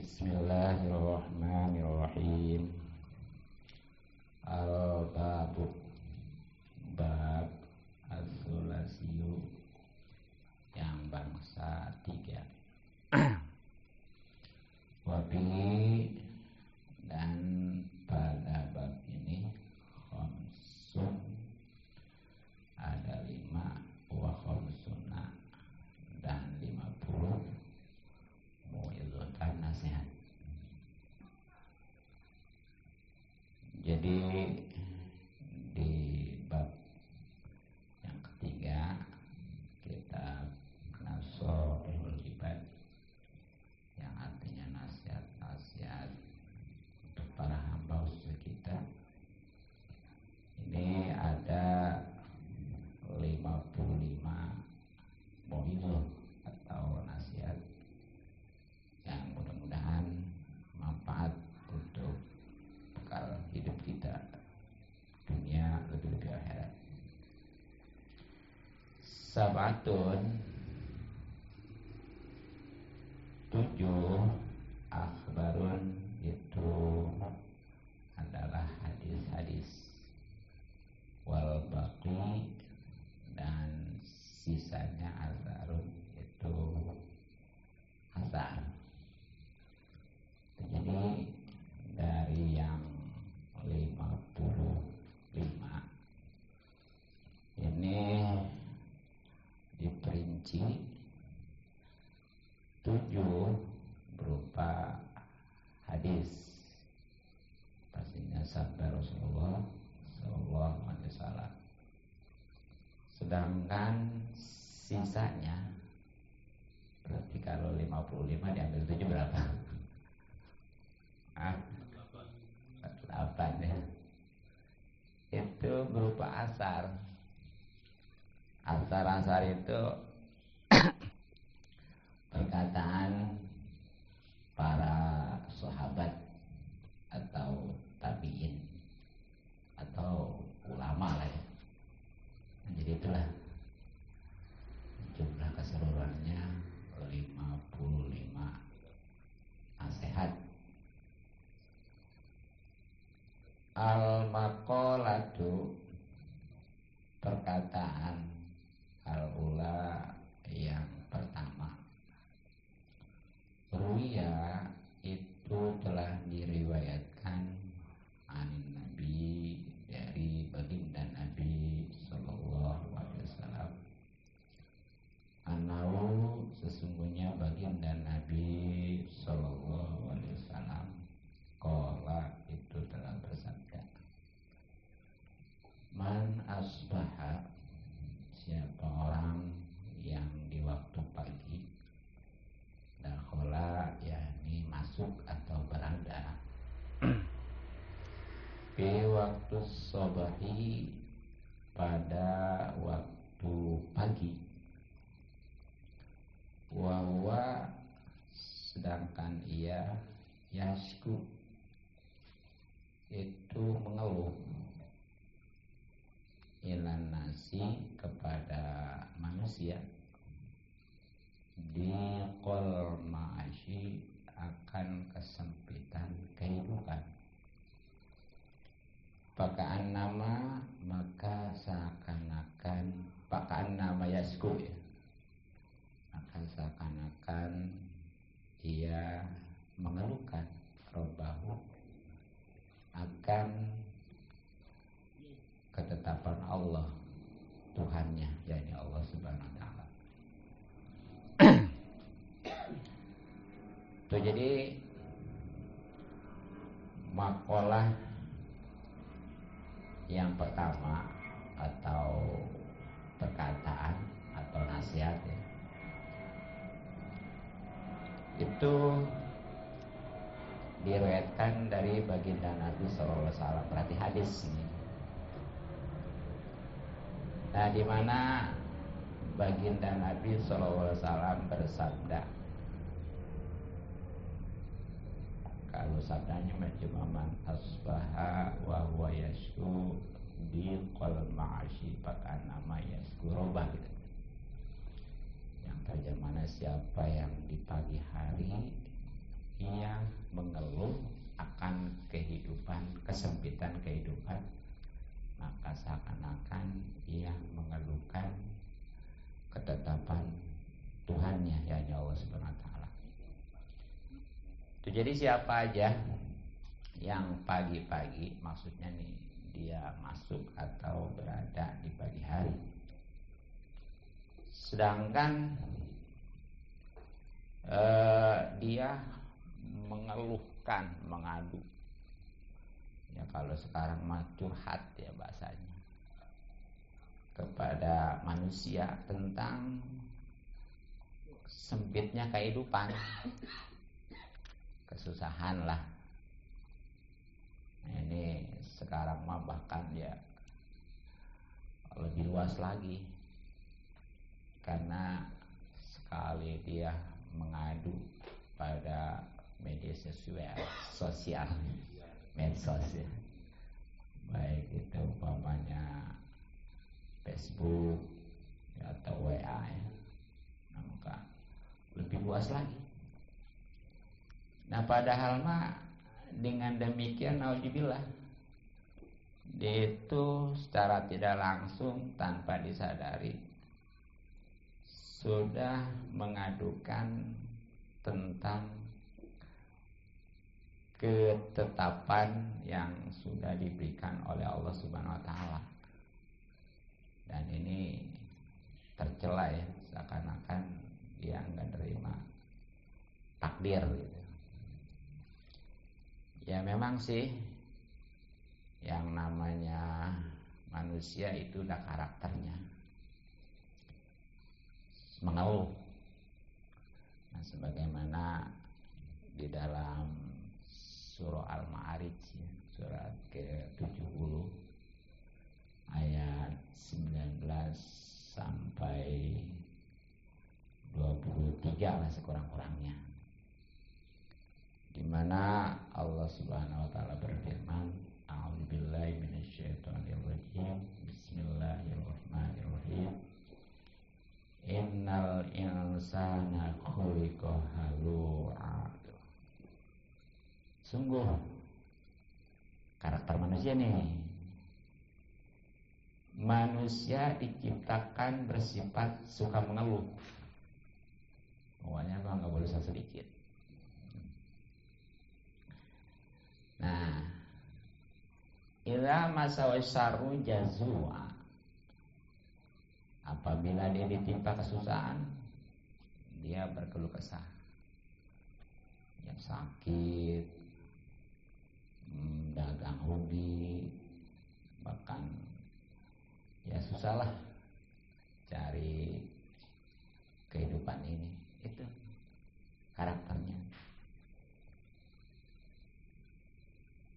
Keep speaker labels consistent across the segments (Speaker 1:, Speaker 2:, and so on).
Speaker 1: Bismillahirrahmanirrahim. Al-babu, bab as-sulasiyu, yang bangsa 3. Wabihi, dan pada bab ini khamsun, ada 5, wa khamsuna, dan 50 mu'idhatan nasihat. Jadi di bab yang ketiga kita nasoihul ibad, yang artinya nasihat-nasihat untuk para hamba khusus kita. Ini ada 55 mau'izah atau nasihat yang mudah-mudahan manfaat untuk bekal hidup kita dunia lebih-lebih akhirat. Sabatun, 7 akhbarun, itu adalah hadis-hadis. Wal baqi, dan sisanya asarun, itu asar. Jadi dari yang 55 ini diperinci 7 berupa hadis, pastinya sabda Rasulullah sallallahu alaihi wasallam. Sedangkan sisanya, berarti kalau 55 diambil 7 berapa? 8 ya. Itu berupa asar. Asar-asar itu perkataan para sahabat atau tabi'in atau ulama lah ya. Jadi itulah jumlah keseluruhannya 55 nasihat. Al-maqalatu, perkataan al-ula yang pertama. Ruya, itu telah diriwayatkan anin Nabi, dari baginda Nabi sallallahu alaihi wasallam. Anau, sesungguhnya baginda Nabi sallallahu alaihi wasallam qala, itu telah bersabda, man asbaha, siapa orang yang di waktu pagi, dakhala, yakni masuk atau berada, fi waktu sobahi, pada waktu pagi, wawa, sedangkan ia, yasku, itu mengeluh, ilan nasi, kepada manusia, di qol ma'asyi, akan kesempitan kehidupan. Pakaan nama, maka seakan-akan, pakaan nama yasku ya, maka seakan-akan ia mengeluhkan robbahu, akan ketetapan Allah Tuhannya, yakni Allah Subhanahu wa taala. Itu jadi makalah yang pertama atau perkataan atau nasihat ya, itu diriwayatkan dari baginda Nabi sallallahu alaihi wasallam. Berarti hadis ini. Nah, di mana baginda Nabi sallallahu alaihi wasallam bersabda, kalau sabdanya cuma man asbaha wa huwa yasku di qol ma'asyi, pakan nama yasku robah gitu. Yang terjemahnya, siapa yang di pagi hari ia mengeluh akan kehidupan, kesempitan kehidupan, maka seakan-akan ia mengeluhkan ketetapan Tuhannya, yakni Allah Subhanahu wa taala. Itu jadi siapa aja yang pagi-pagi, maksudnya nih dia masuk atau berada di pagi hari, sedangkan dia mengeluhkan, mengadu, ya kalau sekarang mah curhat ya bahasanya, kepada manusia tentang sempitnya kehidupan, kesusahan lah. Nah, ini sekarang mah bahkan ya lebih luas lagi, karena sekali dia mengadu pada media sosial medsos ya, baik itu umpamanya Facebook ya, atau WA ya, nah, maka lebih luas lagi. Nah padahal mah dengan demikian naudzubillah, dia itu secara tidak langsung tanpa disadari sudah mengadukan tentang ketetapan yang sudah diberikan oleh Allah Subhanahu wa taala. Dan ini tercela ya, seakan-akan dia enggak terima takdir gitu. Ya memang sih yang namanya manusia itu udah karakternya mengeluh. Nah, sebagaimana di dalam surah Al-Ma'arij ya, surat ke-70 ayat 19 sampai 23 lah sekurang-kurangnya, di mana Allah Subhanahu wa taala berfirman, a'udzubillahi minasyaitonirrajim, bismillahirrahmanirrahim, innal insana khuliqa halu'a. Sungguh karakter manusia nih, manusia diciptakan bersifat suka mengeluh. Pokoknya mah nggak boleh sedikit. Nah, ila masawasaru jazua, apabila dia ditimpa kesusahan, dia berkeluh kesah, yang sakit, dagang rugi, bahkan ya susahlah cari kehidupan ini. Itu karakternya,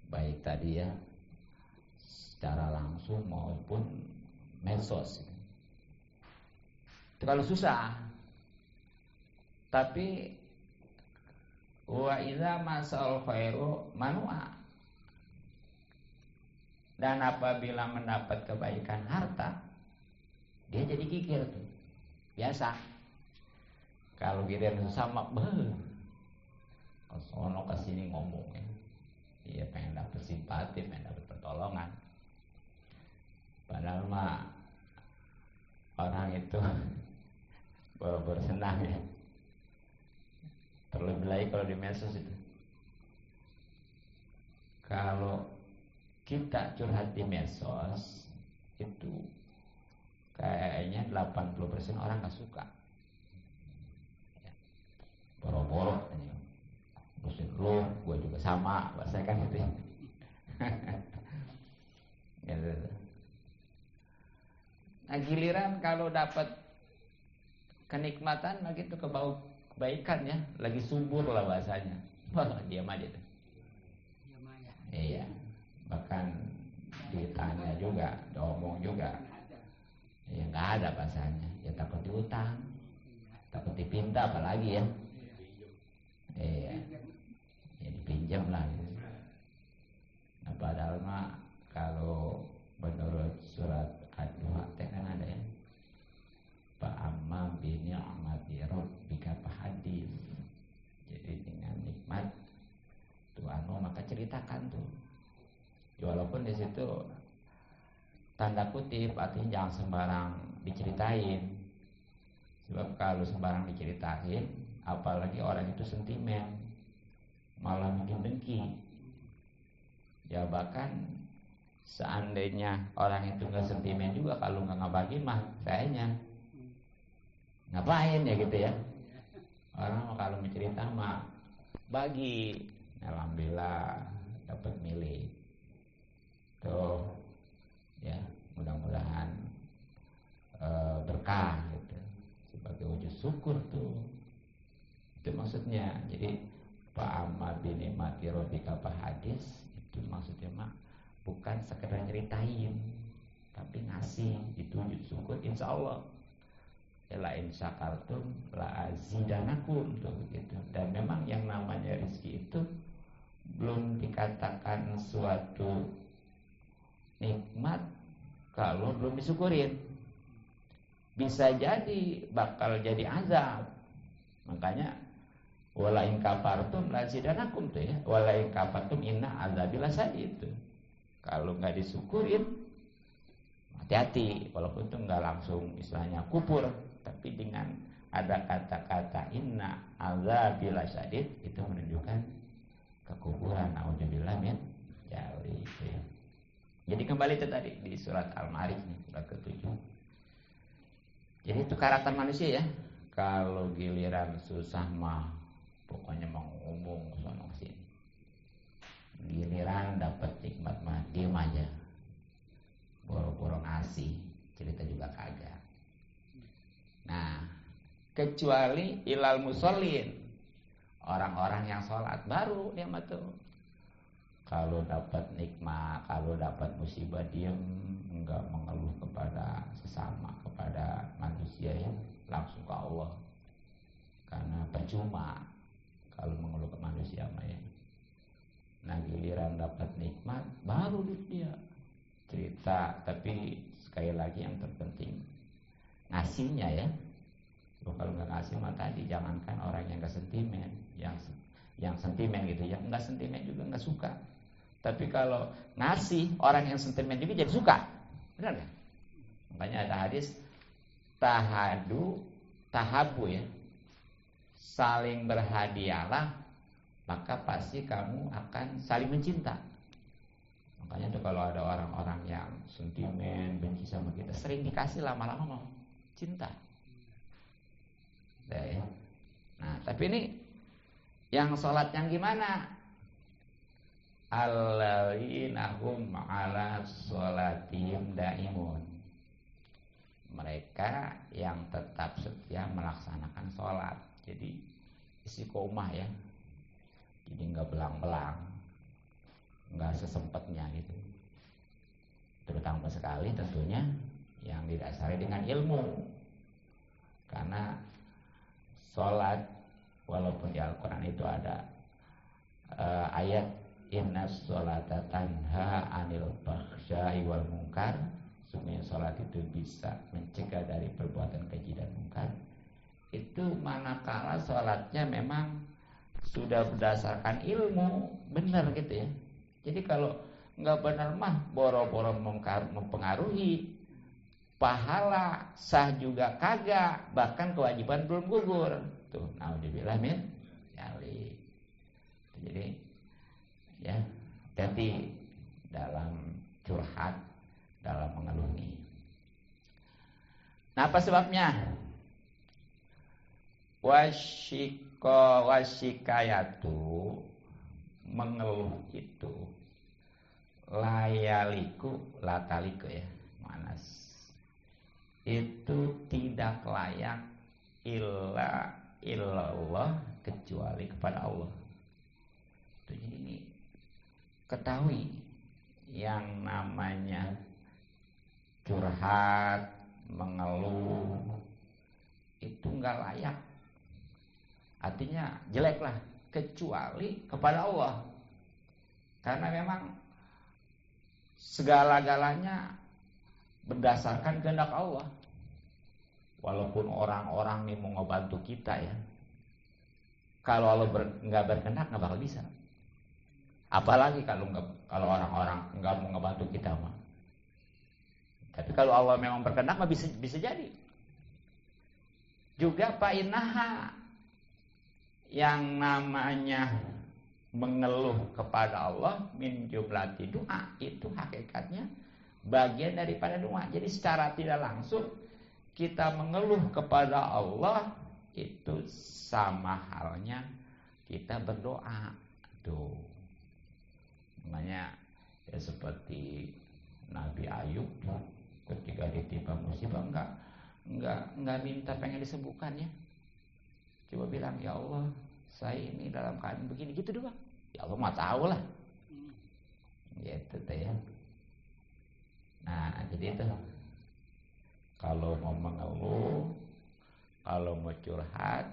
Speaker 1: baik tadi ya secara langsung maupun medsos. Itu kalau susah. Tapi wa idza masal khairu manua, dan apabila mendapat kebaikan harta, dia jadi kikir tuh. Biasa. Kalau giliran susah mah kesono kesini ngomong ya. Iya pengen dapat simpati, pengen dapat pertolongan. Padahal mah orang itu bersenang ya. Terlebih lagi kalau di medsos itu. Kalau kita curhat di medsos itu kayaknya 80% orang gak suka. Boro-boro aja. Maksud lu, gue juga sama, bahasa kan gitu. Gitu. Nah giliran kalau dapat kenikmatan lagi tuh kebaikan ya, lagi subur lah bahasanya. Wah, diam aja tuh. Iya. Bahkan ditanya juga, diomong juga. Ya nggak ada bahasanya. Ya takut diutang, takut dipinta apalagi ya. Iya. Ya dipinjam lah gitu. Nah padahal mah kalau menurut surat Ad-Duha kan ada ya, fa'amma bi ni'mati rabbika fahadits. Jadi dengan nikmat maka ceritakan tuh. Walaupun di situ tanda kutip artinya jangan sembarang diceritain. Sebab kalau sembarang diceritain, apalagi orang itu sentimen, malah bikin dengki. Ya bahkan seandainya orang itu nggak sentimen juga, kalau nggak ngebagi mah kayaknya ngapain ya gitu ya. Orang kalau mencerita mah bagi. Alhamdulillah dapat milih tuh ya, mudah-mudahan berkah gitu, sebagai wujud syukur tuh. Itu maksudnya. Jadi Pak bin Mati Robika hadis itu maksudnya mah bukan sekedar nyeritain, tapi ngasih, itu wujud syukur. Insya Allah la in syakartum la azidanakum tuh gitu. Dan memang yang namanya rezeki itu belum dikatakan suatu nikmat kalau belum disyukurin. Bisa jadi bakal jadi azab. Makanya wala in kafartum la azidanakum tuh ya. Wala in kafartum inna azabil lasyadid itu. Kalau nggak disyukurin, hati-hati. Walaupun itu nggak langsung istilahnya kufur, tapi dengan ada kata-kata inna azabil lasyadid itu menunjukkan kekufuran. Nauzubillah min dzalik. Jadi kembali itu tadi di surat Al-Ma'arij nih, surat ke-7. Jadi itu karakter manusia ya. Kalau giliran susah mah pokoknya mau ngomong sono sini. Giliran dapat nikmat mah diem aja. Boro-boro ngasih, cerita juga kagak. Nah, kecuali ilal musallin, orang-orang yang sholat baru dia mah tuh. Kalau dapat nikmat, kalau dapat musibah diem, enggak mengeluh kepada sesama, kepada manusia ya, langsung ke Allah. Karena percuma kalau mengeluh ke manusia mah ya. Nah, giliran dapat nikmat baru dia cerita. Tapi sekali lagi yang terpenting ngasihnya ya. Kalau nggak ngasih mah tadi jangankan orang yang nggak sentimen, yang sentimen gitu, yang nggak sentimen juga nggak suka. Tapi kalau ngasih orang yang sentimen juga jadi suka, benar nggak? Makanya ada hadis tahabu ya, saling berhadiahlah, maka pasti kamu akan saling mencinta. Makanya tuh kalau ada orang-orang yang sentimen, benci sama kita, sering dikasih, lama-lama mau cinta. Nah, tapi ini yang sholat yang gimana? Alladzina-hum 'ala sholatihim daimun. Mereka yang tetap setia melaksanakan sholat. Jadi istiqomah ya. Jadi nggak belang-belang, nggak sesempatnya gitu. Terutama sekali tentunya yang didasari dengan ilmu. Karena sholat, walaupun di Al-Quran itu ada ayat inna sholata tanha anil bakhsya'i wal munkar, sungguh sholat itu bisa mencegah dari perbuatan keji dan munkar. Itu manakala sholatnya memang sudah berdasarkan ilmu, benar gitu ya. Jadi kalau nggak benar mah boro-boro mempengaruhi, pahala sah juga kagak, bahkan kewajiban belum gugur. Tuh, naudzubillah min dzalik. Jadi ya, hati dalam curhat, dalam mengeluh ini. Nah, apa sebabnya? Wasyikayatu, mengeluh itu layaliku lataliku ya, manas. Itu tidak layak illallah, kecuali kepada Allah. Jadi ini ketahui, yang namanya curhat, mengeluh itu enggak layak. Artinya jelek lah, kecuali kepada Allah. Karena memang segala-galanya berdasarkan kehendak Allah. Walaupun orang-orang nih mau ngebantu kita ya, kalau Allah nggak berkehendak nggak bakal bisa. Apalagi kalau orang-orang nggak mau ngebantu kita mah. Tapi kalau Allah memang berkehendak mah bisa jadi. Juga fa'innaha, yang namanya mengeluh kepada Allah min jumlati doa, itu hakikatnya bagian daripada doa. Jadi secara tidak langsung kita mengeluh kepada Allah itu sama halnya kita berdoa. Tuh. Makanya ya seperti Nabi Ayub ketika ditimpa musibah enggak minta pengen disembuhkan ya. Coba bilang, ya Allah, saya ini dalam keadaan begini, gitu doang. Ya Allah mah tahu lah. Gitu tuh ya. Nah, jadi itu kalau mau mengeluh, kalau mau curhat,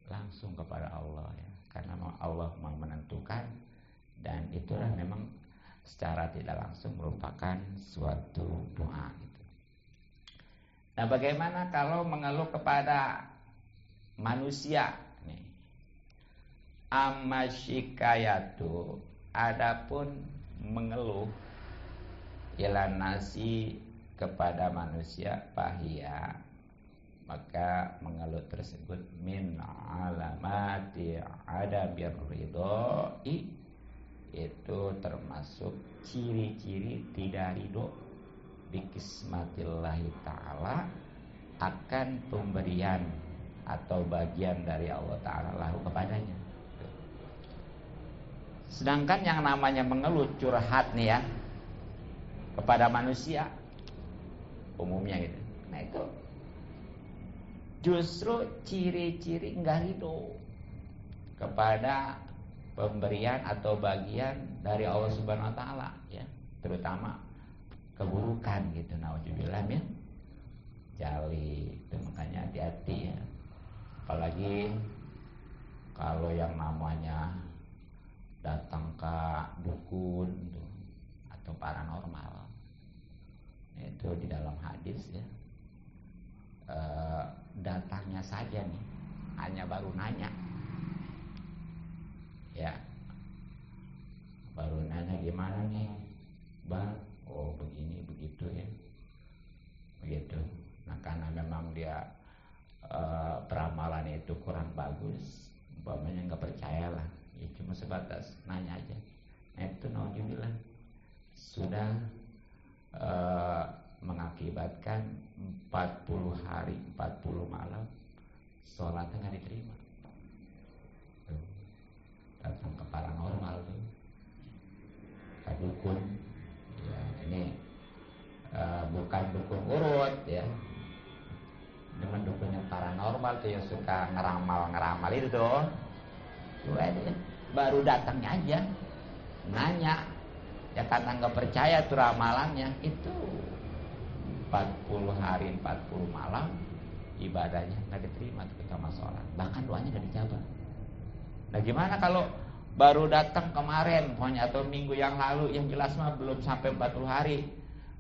Speaker 1: langsung kepada Allah ya. Karena Allah mau menentukan, dan itulah memang secara tidak langsung merupakan suatu doa gitu. Nah, bagaimana kalau mengeluh kepada manusia nih? Amma syikayatu, adapun mengeluh ila nasi kepada manusia, bahia, maka mengeluh tersebut min alamati adabir ridhoi, itu termasuk ciri-ciri tidak ridho bikismatillahi ta'ala akan pemberian atau bagian dari Allah Ta'ala lahu kepadanya. Sedangkan yang namanya mengeluh, curhat nih ya, kepada manusia umumnya gitu, nah itu justru ciri-ciri enggak ridho kepada pemberian atau bagian dari Allah Subhanahu wa taala ya, terutama keburukan gitu. Nauzubillah min jali. Itu makanya hati-hati ya. Apalagi kalau yang namanya datang ke dukun gitu, atau paranormal, itu di dalam hadis ya, datangnya saja nih hanya baru nanya ya, baru nanya gimana nih bang, oh begini begitu ya, begitu. Nah karena memang dia peramalan itu kurang bagus, umpamanya nggak percaya lah ya, cuma sebatas nanya aja. Nah itu nauzubillah sudah mengakibatkan 40 hari 40 malam sholatnya nggak diterima. Tuh. Datang ke paranormal tuh, ke dukun ya, ini bukan dukun urut ya, dengan dukun yang paranormal tuh yang suka ngeramal itu tuh. Baru datangnya aja nanya ya, karena nggak percaya tuh ramalannya, itu 40 hari 40 malam ibadahnya nggak diterima tuh sama sholat, bahkan doanya nggak dijawab. Nah gimana kalau baru datang kemarin pokoknya, atau minggu yang lalu, yang jelas mah belum sampai 40 hari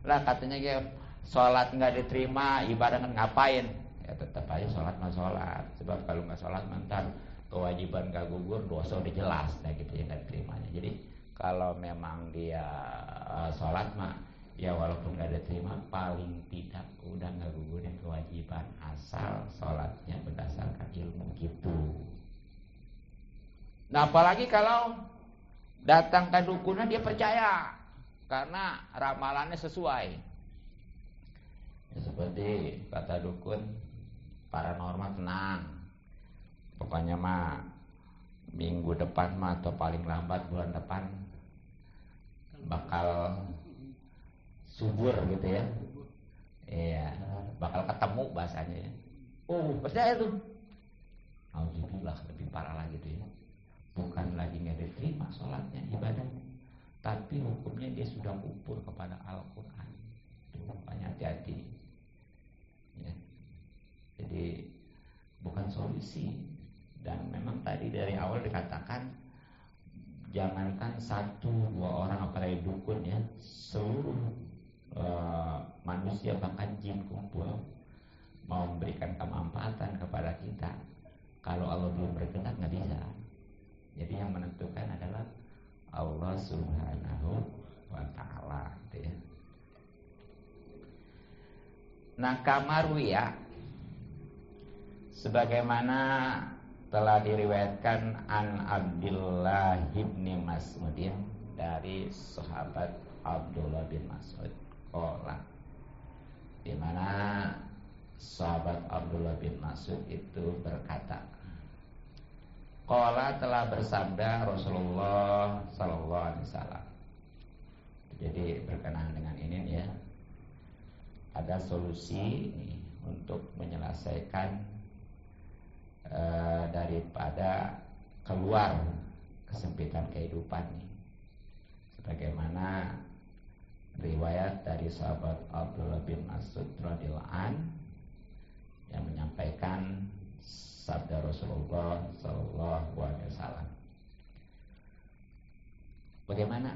Speaker 1: lah katanya ya, sholat nggak diterima, ibadah kan ngapain ya, tetap aja sholat mah sholat. Sebab kalau nggak sholat mantar kewajiban gak gugur, dosa udah jelas, nah gitu ya nggak diterimanya. Jadi kalau memang dia sholat mah ya walaupun gak diterima, paling tidak udah gak gugurin kewajiban, asal sholatnya berdasarkan ilmu gitu. Nah apalagi kalau datang ke dukunnya dia percaya karena ramalannya sesuai ya, seperti kata dukun paranormal, tenang, pokoknya mah minggu depan mah atau paling lambat bulan depan bakal subur gitu ya. Iya, bakal ketemu bahasanya ya. Oh, percaya tuh. Alhamdulillah, lebih parah lagi tuh ya. Bukan lagi nggak diterima sholatnya, ibadahnya, tapi hukumnya dia sudah kufur kepada Al-Quran. Itu makanya hati-hati ya. Jadi bukan solusi. Dan memang tadi dari awal dikatakan jangankan 1-2 orang apalagi dukun ya, seluruh manusia bahkan jin kumpul mau memberikan kemanfaatan kepada kita, kalau Allah belum berkehendak nggak bisa. Jadi yang menentukan adalah Allah Subhanahu wa ta'ala gitu ya. Nah, kamaruya sebagaimana telah diriwayatkan an Abdullah bin Mas'udin dari sahabat Abdullah bin Mas'ud qala, di mana sahabat Abdullah bin Mas'ud itu berkata, qala telah bersabda Rasulullah sallallahu alaihi wasallam. Jadi berkenaan dengan ini ya, ada solusi nih untuk menyelesaikan daripada keluar kesempitan kehidupan nih. Sebagaimana riwayat dari sahabat Abdullah bin Mas'ud radhiyallahu an yang menyampaikan sabda Rasulullah sallallahu alaihi wasallam. Bagaimana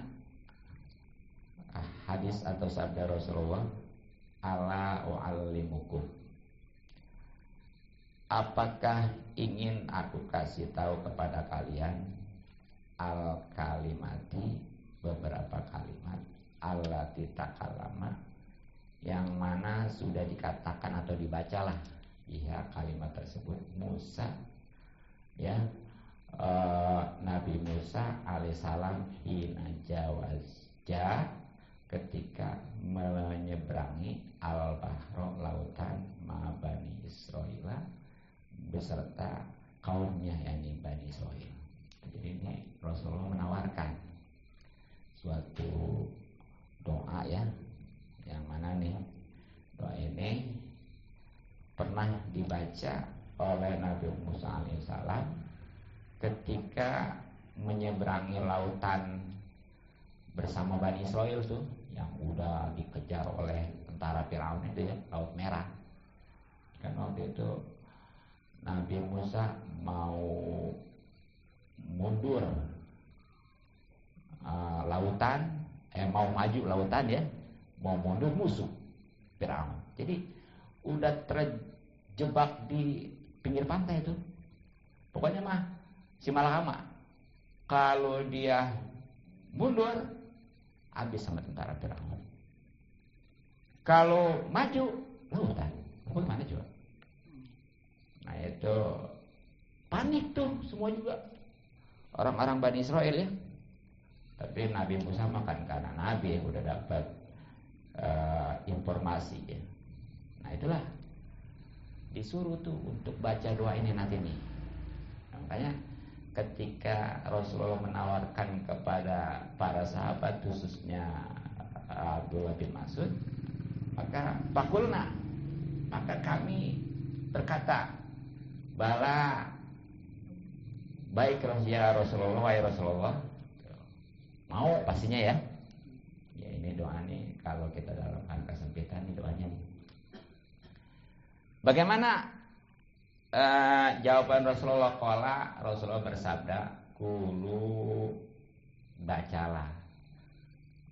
Speaker 1: hadis atau sabda Rasulullah? Ala u'allimukum, apakah ingin aku kasih tahu kepada kalian al kalimati, beberapa kalimat allati takallama, yang mana sudah dikatakan atau dibacalah ya kalimat tersebut Musa ya, Nabi Musa alaihissalam hina jawazja, ketika menyeberangi al-bahro, lautan, ma Bani Israil, beserta kaumnya yakni Bani Israil. Jadi ini Rasulullah menawarkan suatu doa ya, yang mana nih doa ini pernah dibaca oleh Nabi Musa alaihissalam ketika menyeberangi lautan bersama Bani Israil tuh, yang udah dikejar oleh tentara Firaun itu ya, Laut Merah. Kan waktu itu Nabi Musa mau mundur lautan, mau maju lautan ya, mau mundur musuh Firaun. Jadi udah terjebak di pinggir pantai itu. Pokoknya mah si Malakama kalau dia mundur habis sama tentara Firaun. Kalau maju lautan, bagaimana coba? Nah itu panik tuh semua juga orang-orang Bani Israil ya. Tapi Nabi Musa makan karena Nabi udah dapat informasi ya. Nah itulah disuruh tuh untuk baca doa ini nanti nih. Nah, makanya ketika Rasulullah menawarkan kepada para sahabat khususnya Abdullah bin Mas'ud, maka fakulna, maka kami berkata, bala, baik ya Rasulullah, wahai Rasulullah, mau pastinya ya. Ya ini doa nih, kalau kita dalam kesempitan ini doanya nih. Bagaimana jawaban Rasulullah? Qala, Rasulullah bersabda, kulu, bacalah,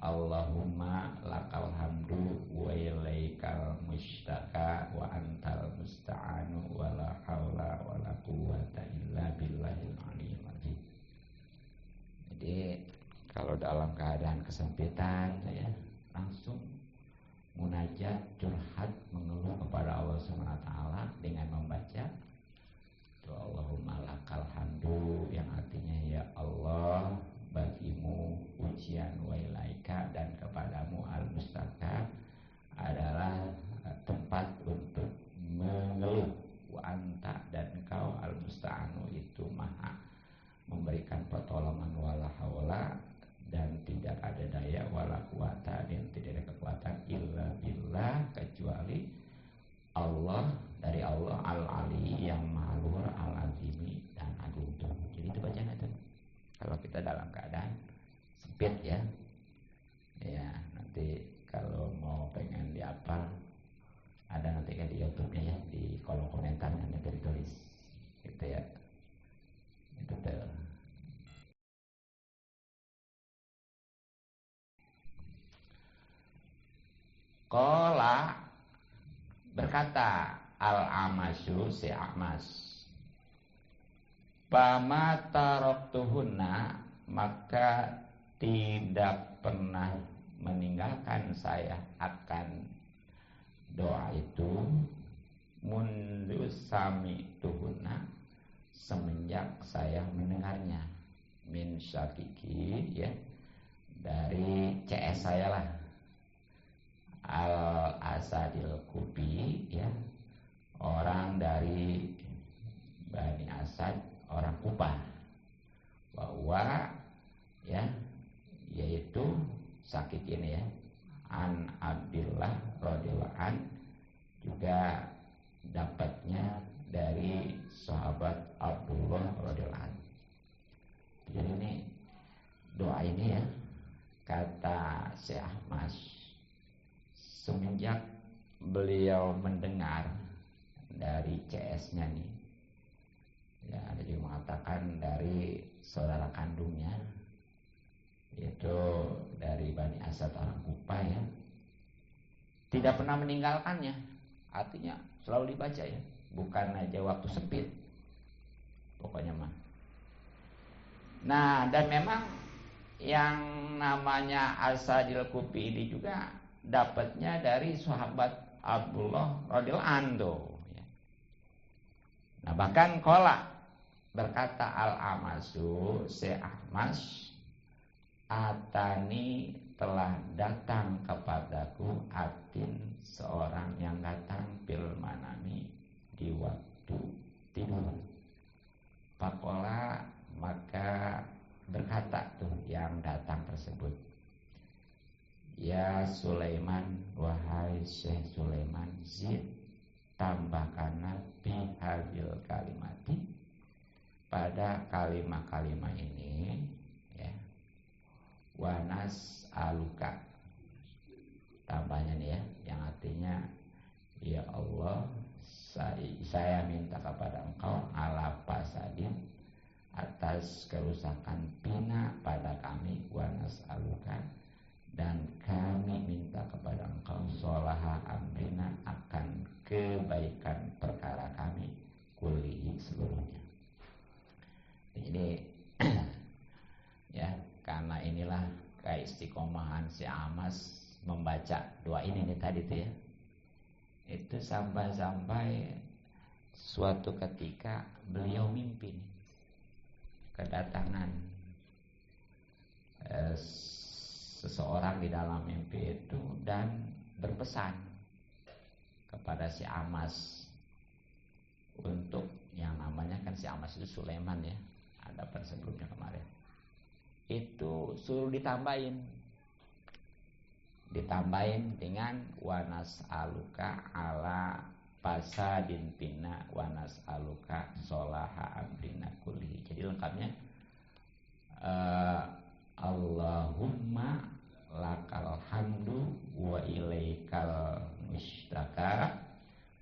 Speaker 1: Allahumma lakal hamdu wa ilaikal mustaka wa antal musta'anu wa la haula wa la quwwata illa billahil aliyyil azim. Jadi kalau dalam keadaan kesempitan ya, langsung munajat, curhat, mengeluh kepada Allah Subhanahu wa taala dengan membaca doa Allahumma lakal hamdu, yang artinya ya Allah, bagimu pujian, wa ilaika, dan kepadamu al-mustaka adalah tempat untuk mengeluh, wa anta, dan engkau al-musta'anu itu maha memberikan pertolongan, wala haula, dan tidak ada daya, wala quwata, dan tidak ada kekuatan, illa billah, kecuali Allah, dari Allah, al-ali, yang maha luhur, al-azimi, dan agung tuh. Jadi itu bacaan itu kalau kita dalam keadaan sempit ya. Ya nanti kalau mau pengen dihafal, ada nanti kan di YouTube-nya ya, di kolom komentarnya nanti ditulis gitu ya. Itu tuh. Qala, berkata al-amasyu, si Amas, pama taraktuhunna, maka tidak pernah meninggalkan saya akan doa itu mundu sami tuhuna, semenjak saya mendengarnya, min syakiki, ya, dari CS saya lah, al asadil kubi, ya, orang dari Bani Asad, orang Kupah, bahwa, ya, yaitu sakit ini, ya, an Abdullah radhiyallahu an, juga dapatnya dari sahabat Abdullah radhiyallahu an. Jadi ini doa ini, ya, kata Syekh Ahmad, semenjak beliau mendengar dari CS-nya nih, ya, ada juga mengatakan dari saudara kandungnya, yaitu dari Bani Asad orang Kupah, ya, tidak pernah meninggalkannya, artinya selalu dibaca, ya, bukan aja waktu sempit, pokoknya mah. Nah, dan memang yang namanya Asadil Kufi ini juga dapatnya dari sahabat Abdullah radhiyallahu anhu, ya. Nah, bahkan qala, berkata Al-Amasu Syekh Ahmad, atani, telah datang kepadaku atin, seorang yang datang bil manami, di waktu tidur. Pakola, maka berkata tuh yang datang tersebut, ya Sulaiman, wahai Syekh Sulaiman, zid, tambahkanlah bi hadil kalimati, pada kalimat-kalimat ini, ya, wanas aluka, tambahnya nih, ya, yang artinya, ya Allah, saya minta kepada engkau ala pasadin, atas kerusakan bina pada kami, wanas aluka, dan kami minta kepada engkau sholaha amrina, akan kebaikan perkara kami, kulihi, seluruhnya. Jadi ya, karena inilah keistiqomahan si Amas membaca doa ini nih tadi tuh, ya, itu sampai suatu ketika beliau mimpi nih, kedatangan seseorang di dalam mimpi itu dan berpesan kepada si Amas untuk, yang namanya kan si Amas itu Sulaiman, ya, ada pada sebelumnya kemarin, itu suruh ditambahin dengan wanas aluka ala pasadin pina, wanas aluka sholaha amrina kulli. Jadi lengkapnya Allahumma lakal hamdu wa ilaikal mustaka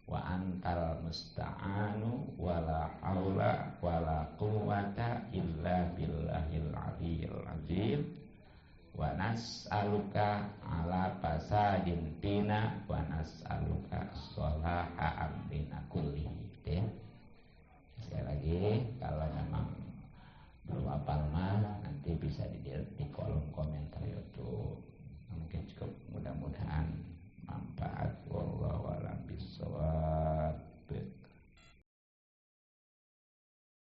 Speaker 1: wa antal musta'anu wala haula wala quwwata illa billahil aliyyil azim, wa nas'aluka ala pasadin pina, wa nas'aluka sholaha amrina kulli. Sekali lagi, kalau